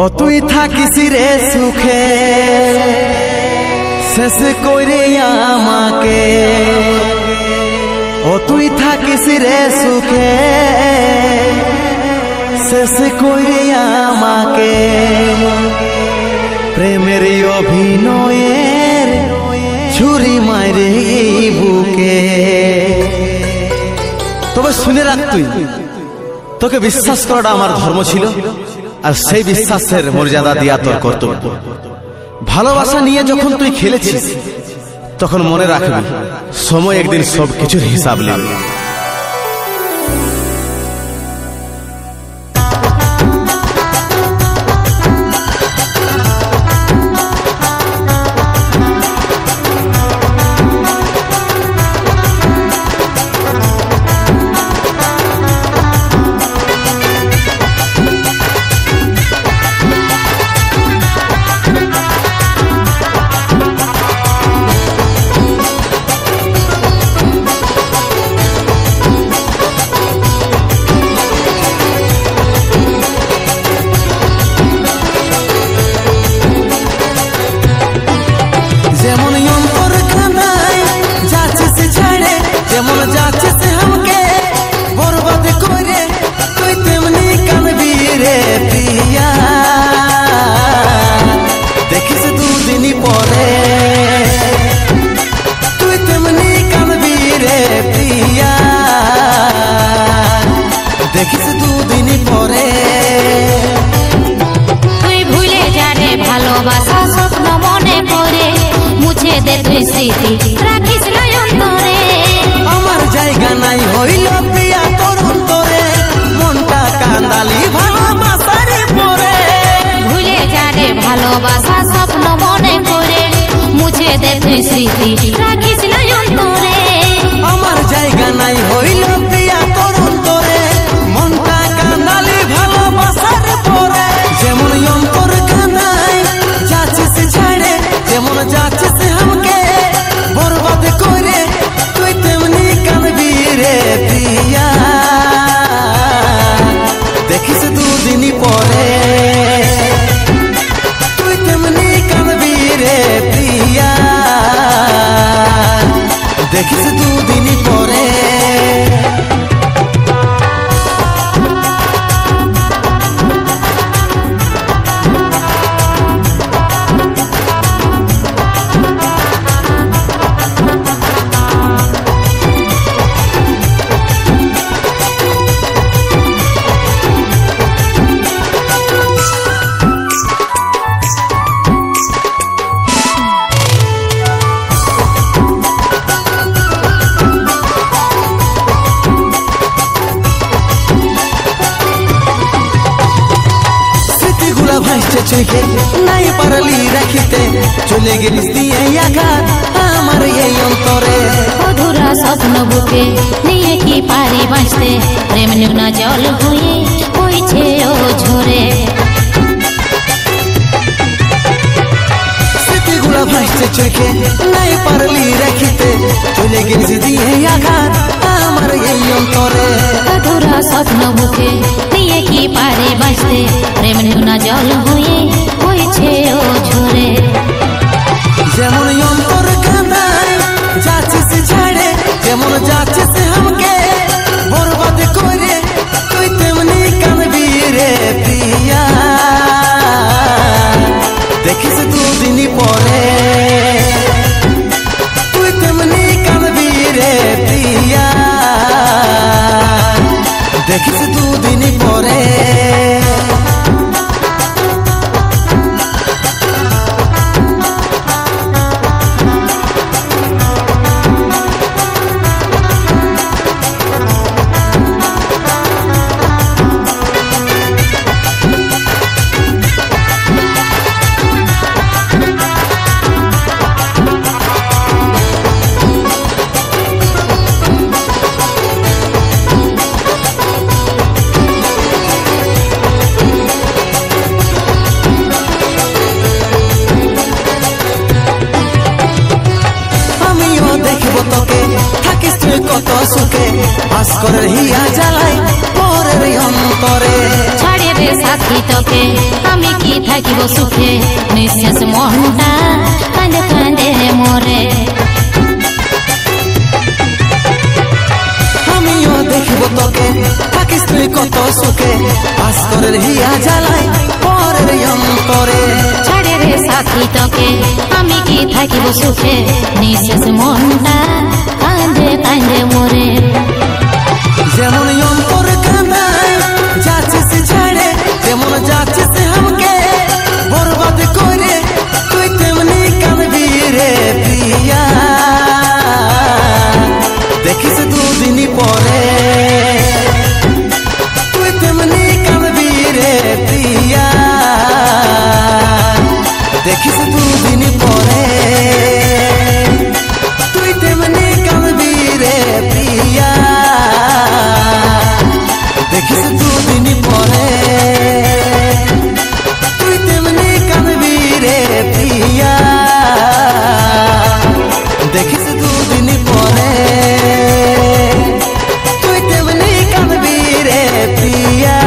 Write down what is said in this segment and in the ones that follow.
ও তুই থাকিস রে সুখে শেষ করে আমাকে, ও তুই থাকিস রে সুখে শেষ করে আমাকে, প্রেমের অভিনয়ের ছুরি মারে বুকে। তবে শুনে রাখ, তোকে বিশ্বাস করাটা আমার ধর্ম ছিল, আর সেই বিশ্বাসের মর্যাদা দিয়া তোর কর্তব্য। ভালোবাসা নিয়ে যখন তুই খেলেছিস তখন মনে রাখবি সময় একদিন সবকিছুর হিসাব নেবে। দেখিস দুদিন পরে তুই ভুলে যারে ভালোবাসা স্বপ্ন মনে পড়ে, মুছে দে তুই স্মৃতি রাখিস না অন্তরে। আমার জায়গা নাই হইল প্রিয়া তোর অন্তরে, মনটা কান্দালি ভালোবাসার পরে। ভুলে যারে ভালোবাসা স্বপ্ন মনে পড়ে, মুছে দে তুই স্মৃতি রাখিস না অন্তরে। আমার জায়গা নাই হইল প্রিয়া তোর অন্তরে, মনটা কান্দালি ভালোবাসার পরে। যেমন অন্তর কান্দাই যাচ্ছিস ছাড়ে, যেমন যাচ্ছিস আমাকে বরবাদ করে, তুই তেমনি কাঁদবি রে প্রিয়া। দেখিস দুদিন পরে তুই তেমনি কাঁদবি রে প্রিয়া, দেখিস দুদিন পরে। চোখে নাই পারলি রাখিতে, চলে গেলিস দিয়ে আঘাত আমার এই অন্তরে। অধুরা স্বপ্ন বুকে নিয়ে কি পারি বাঁচতে, প্রেম নুনা জল হয়ে বইছে ও ঝরে। স্মৃতিগুলা ভাসছে চোখে নাই পারলি রাখিতে, চলে গেলিস দিয়ে আঘাত আমার এই অন্তরে। অধুরা স্বপ্ন বুকে নিয়ে কি পারি বাঁচতে, প্রেম নুনা জল হয়ে বইছে ও ঝরে। যেমন অন্তর কাঁদাই যাচ্ছিস ছাড়ে, যেমন যাচ্ছিস আমাকে বরবাদ করে, তুই তেমনি কাঁদবি রে প্রিয়া। দেখিস দুদিন পরে তুই তেমনি কাঁদবি রে প্রিয়া, দেখিস দুদিন পরে। সুখে ভাস্করের হিয়া জ্বালাই পরের অন্তরে। ছাড়ে দে সাথী তোকে আমি কি থাকিব সুখে নিঃশেষ মনটা কাঁদে কাঁদে মরে আমিও দেখিব তোকে থাকিস তুই কত সুখে ভাস্করের হিয়া জ্বালায় পরের অন্তরে ছাড়ে রে সাথী তোকে আমি কি থাকিব সুখে নিঃশেষ মনটা কাঁদে কাঁদে মরে যেমন অন্তর কাঁদায় যাচ্ছিস ছাড়ে যেমন যাচ্ছিস আমাকে বরবাদ করে তুই তেমনি কাঁদবি রে প্রিয়া দেখিস দুদিন পরে তুই তেমনি কাঁদবি রে প্রিয়া দেখিস দুদিন পরে তুই তেমনি কাঁদবি রে প্রিয়া দেখিস দুদিন পরে তুই তেমনি কাঁদবি রে প্রিয়া দেখিস দুদিন পরে তুই তেমনি কাঁদবি রে প্রিয়া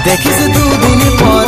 দেখিস দুদিন পরে